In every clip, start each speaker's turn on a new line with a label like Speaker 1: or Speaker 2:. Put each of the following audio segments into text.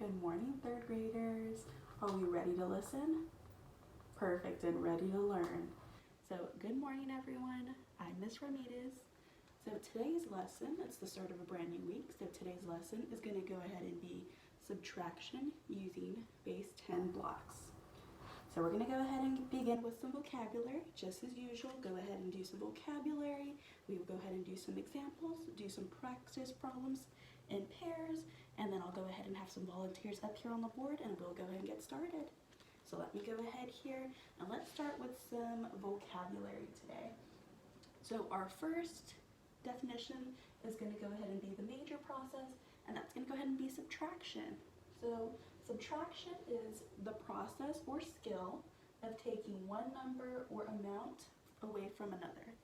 Speaker 1: Good morning, third graders. Are we ready to listen? Perfect, and ready to learn. So, good morning, everyone. I'm Miss Ramirez. So, today's lesson, it's the start of a brand new week. So, today's lesson is going to go ahead and be subtraction using base 10 blocks. So, we're going to go ahead and begin with some vocabulary. Just as usual, go ahead and do some vocabulary. We will go ahead and do some examples, do some practice problems in pairs, and then I'll go ahead and have some volunteers up here on the board and we'll go ahead and get started. So let me go ahead here and let's start with some vocabulary today. So our first definition is going to go ahead and be the major process, and that's going to go ahead and be subtraction. So subtraction is the process or skill of taking one number or amount away from another.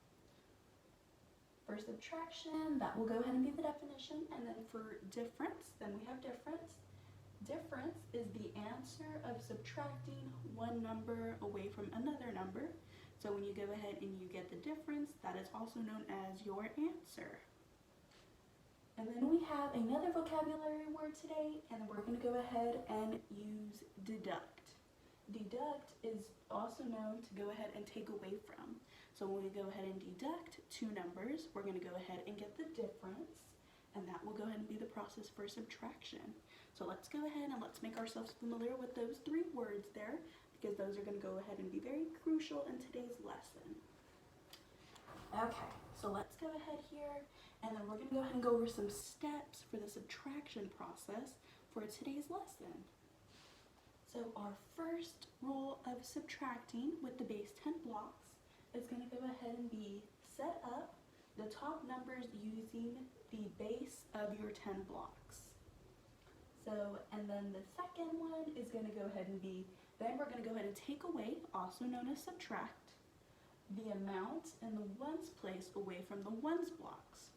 Speaker 1: For subtraction, that will go ahead and be the definition, and then for difference, then we have difference. Difference is the answer of subtracting one number away from another number. So when you go ahead and you get the difference, that is also known as your answer. And then we have another vocabulary word today, and we're going to go ahead and use deduct. Deduct is also known to go ahead and take away from. So when we go ahead and deduct two numbers, we're going to go ahead and get the difference, and that will go ahead and be the process for subtraction. So let's go ahead and let's make ourselves familiar with those three words there, because those are going to go ahead and be very crucial in today's lesson. Okay, so let's go ahead here, and then we're going to go ahead and go over some steps for the subtraction process for today's lesson. So our first rule of subtracting with the base 10 blocks is going to go ahead and be set up the top numbers using the base of your 10 blocks. So, and then the second one is going to go ahead and be, then we're going to go ahead and take away, also known as subtract, the amount in the ones place away from the ones blocks.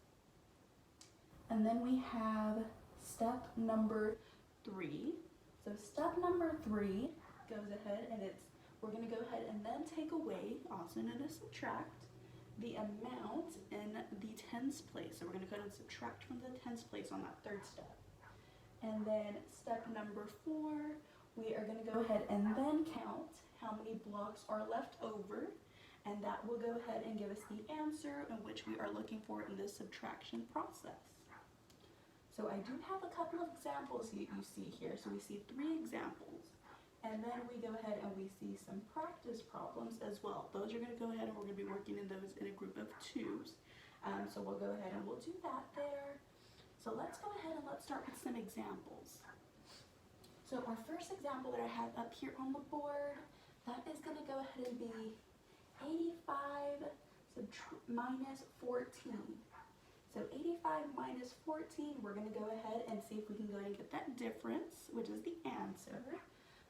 Speaker 1: And then we have step number 3. So step number 3 goes ahead and we're going to go ahead and then take away, also known as subtract, the amount in the tens place. So we're going to go ahead and subtract from the tens place on that third step. And then step number 4, we are going to go ahead and then count how many blocks are left over, and that will go ahead and give us the answer in which we are looking for in this subtraction process. So I do have a couple of examples you see here. So we see 3 examples. And then we go ahead and we see some practice problems as well. Those are going to go ahead and we're going to be working in those in a group of 2s. So we'll go ahead and we'll do that there. So let's go ahead and let's start with some examples. So our first example that I have up here on the board, that is going to go ahead and be 85 minus 14. So 85 minus 14, we're going to go ahead and see if we can go ahead and get that difference, which is the answer.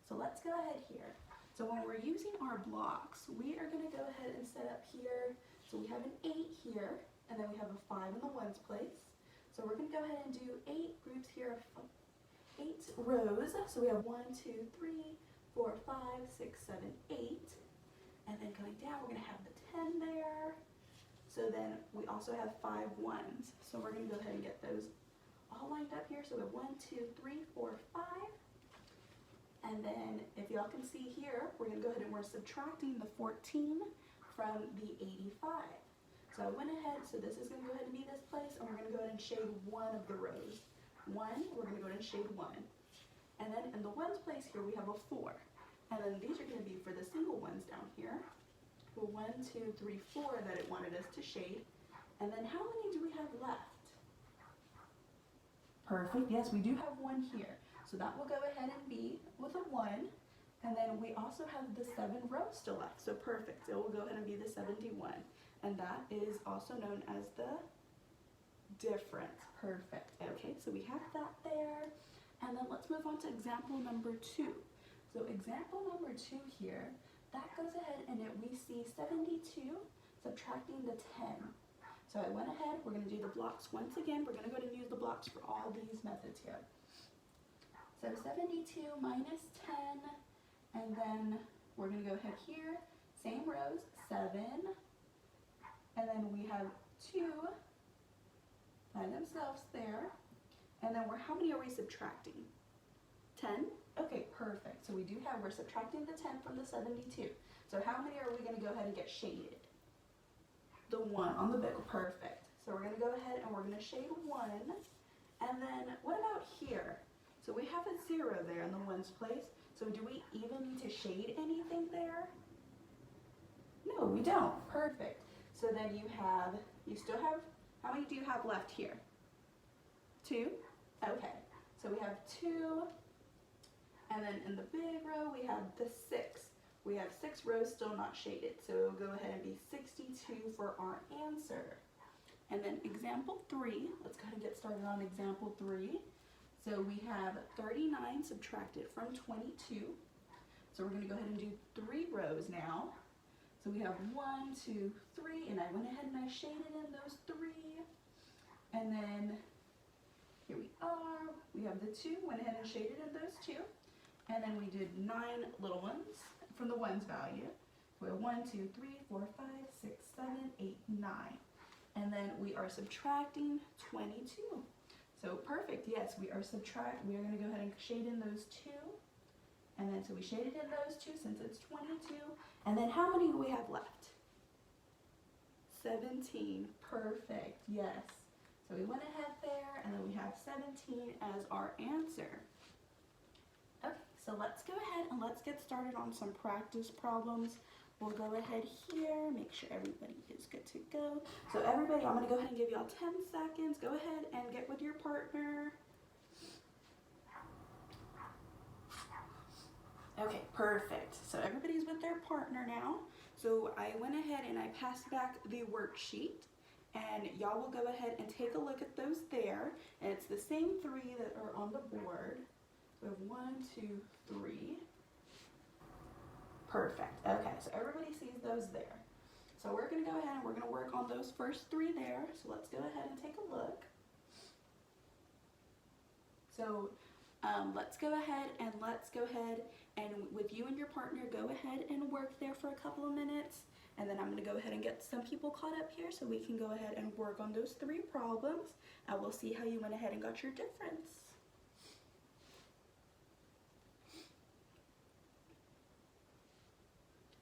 Speaker 1: So let's go ahead here. So when we're using our blocks, we are going to go ahead and set up here. So we have an 8 here, and then we have a 5 in the ones place. So we're going to go ahead and do 8 groups here of 8 rows. So we have 1, 2, 3, 4, 5, 6, 7, 8. And then coming down, we're going to have the 10 there. So then we also have 5 ones. So we're going to go ahead and get those all lined up here. So we have 1, 2, 3, 4, 5. And then if y'all can see here, we're going to go ahead and we're subtracting the 14 from the 85. So I went ahead, so this is going to go ahead and be this place, and we're going to go ahead and shade one of the rows. We're going to go ahead and shade 1. And then in the ones place here, we have a 4. And then these are going to be for the single ones down here. 1, 2, 3, 4 that it wanted us to shade. And then how many do we have left? Perfect, yes, we do have 1 here. So that will go ahead and be with a 1. And then we also have the 7 rows still left. So perfect. It will go ahead and be the 71. And that is also known as the difference. Perfect. Okay, so we have that there. And then let's move on to example number 2. So example number 2 here, that goes ahead and we see 72 subtracting the 10. So I went ahead, we're going to do the blocks once again. We're going to go ahead and use the blocks for all these methods here. So 72 minus 10, and then we're going to go ahead here, same rows, 7, and then we have 2 by themselves there, and then how many are we subtracting? 10. Okay, perfect. So we do have, we're subtracting the 10 from the 72. So how many are we going to go ahead and get shaded? The 1 on the big, perfect. So we're going to go ahead and we're going to shade 1. And then what about here? So we have a 0 there in the 1's place. So do we even need to shade anything there? No, we don't. Perfect. So then you still have, how many do you have left here? 2? Okay. So we have 2. And then in the big row, we have the 6. We have 6 rows still not shaded. So it'll go ahead and be 62 for our answer. And then example 3, let's go ahead and get started on example 3. So we have 39 subtracted from 22. So we're going to go ahead and do 3 rows now. So we have 1, 2, 3, and I went ahead and I shaded in those 3. And then here we are. We have the 2, went ahead and shaded in those 2. And then we did 9 little ones from the 1's value. So we have 1, 2, 3, 4, 5, 6, 7, 8, 9. And then we are subtracting 22. So perfect, yes, we are going to go ahead and shade in those 2. And then so we shaded in those 2 since it's 22. And then how many do we have left? 17, perfect, yes. So we went ahead there and then we have 17 as our answer. Okay, so let's go ahead and let's get started on some practice problems. We'll go ahead here, make sure everybody is good to go. So everybody, I'm going to go ahead and give y'all 10 seconds. Go ahead and get with your partner. Okay, perfect. So everybody's with their partner now. So I went ahead and I passed back the worksheet. And y'all will go ahead and take a look at those there. And it's the same 3 that are on the board. So we have 1, 2, 3. Perfect. Okay, so everybody sees those there. So we're going to go ahead and we're going to work on those first 3 there. So let's go ahead and take a look. So let's go ahead and with you and your partner, go ahead and work there for a couple of minutes. And then I'm going to go ahead and get some people caught up here so we can go ahead and work on those 3 problems. And we'll see how you went ahead and got your difference.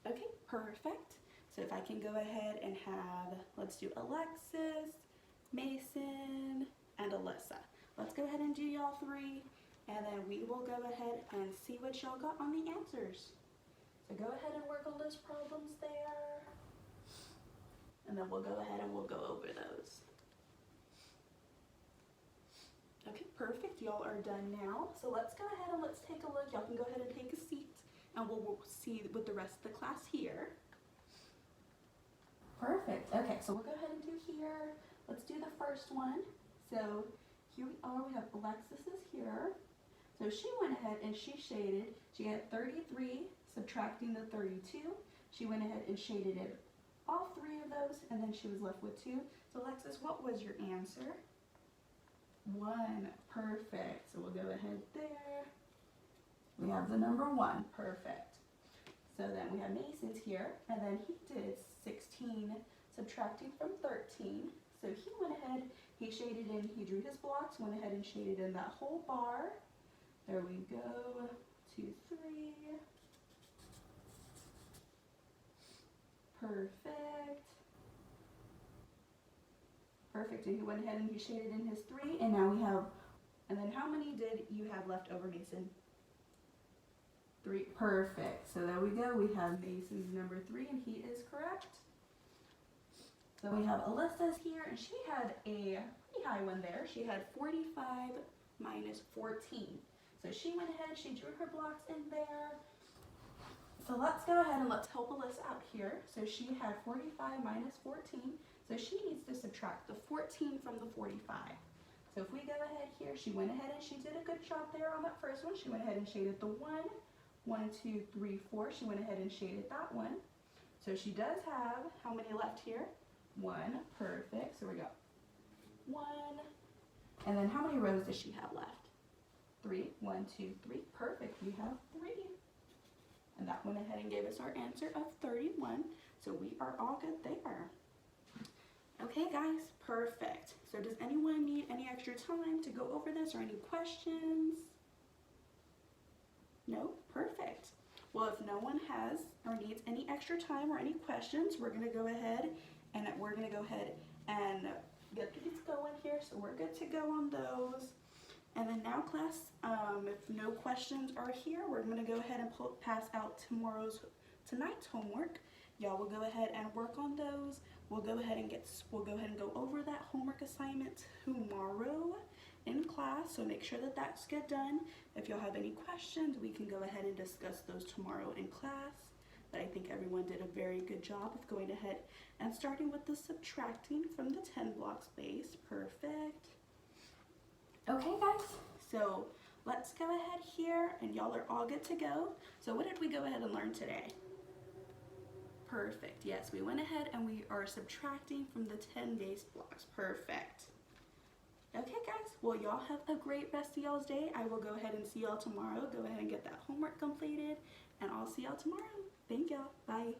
Speaker 1: Okay, perfect. So if I can go ahead and have, let's do Alexis, Mason, and Alyssa. Let's go ahead and do y'all 3, and then we will go ahead and see what y'all got on the answers. So go ahead and work on those problems there, and then we'll go ahead and we'll go over those. Okay, perfect. Y'all are done now. So let's go ahead and let's take a look. Y'all can go ahead and take a seat. And we'll see with the rest of the class here. Perfect. Okay, so we'll go ahead and do here. Let's do the first one. So here we are. We have Alexis is here. So she went ahead and she shaded. She had 33 subtracting the 32. She went ahead and shaded in all 3 of those, and then she was left with 2. So Alexis, what was your answer? 1. Perfect. So we'll go ahead there. We have the number 1, perfect. So then we have Mason's here, and then he did 16 subtracting from 13. So he went ahead, he shaded in, he drew his blocks, went ahead and shaded in that whole bar. There we go, 2, 3. Perfect. Perfect, and he went ahead and he shaded in his 3, and now we have, and then how many did you have left over, Mason? 3, perfect. So there we go. We have Mason's number 3, and he is correct. So we have Alyssa's here, and she had a pretty high one there. She had 45 minus 14. So she went ahead, she drew her blocks in there. So let's go ahead and let's help Alyssa out here. So she had 45 minus 14. So she needs to subtract the 14 from the 45. So if we go ahead here, she went ahead and she did a good job there on that first one. She went ahead and shaded the 1, 1, 2, 3, 4. She went ahead and shaded that one. So she does have, how many left here? 1, perfect. So we got 1. And then how many rows does she have left? 3, 1, 2, 3, perfect. We have 3. And that went ahead and gave us our answer of 31. So we are all good there. Okay guys, perfect. So does anyone need any extra time to go over this or any questions? No? Perfect. Well, if no one has or needs any extra time or any questions, we're going to go ahead and get these going here. So we're good to go on those. And then now, class, if no questions are here, we're going to go ahead and pass out tonight's homework. Y'all will go ahead and work on those. We'll go ahead and go over that homework assignment tomorrow in class. So make sure that that's get done. If y'all have any questions, we can go ahead and discuss those tomorrow in class. But I think everyone did a very good job of going ahead and starting with the subtracting from the 10 blocks base. Perfect. Okay, guys, so let's go ahead here, and y'all are all good to go. So what did we go ahead and learn today? Perfect. Yes, we went ahead and we are subtracting from the 10 base blocks. Perfect. Okay, guys, well, y'all have a great rest of y'all's day. I will go ahead and see y'all tomorrow. Go ahead and get that homework completed, and I'll see y'all tomorrow. Thank y'all. Bye.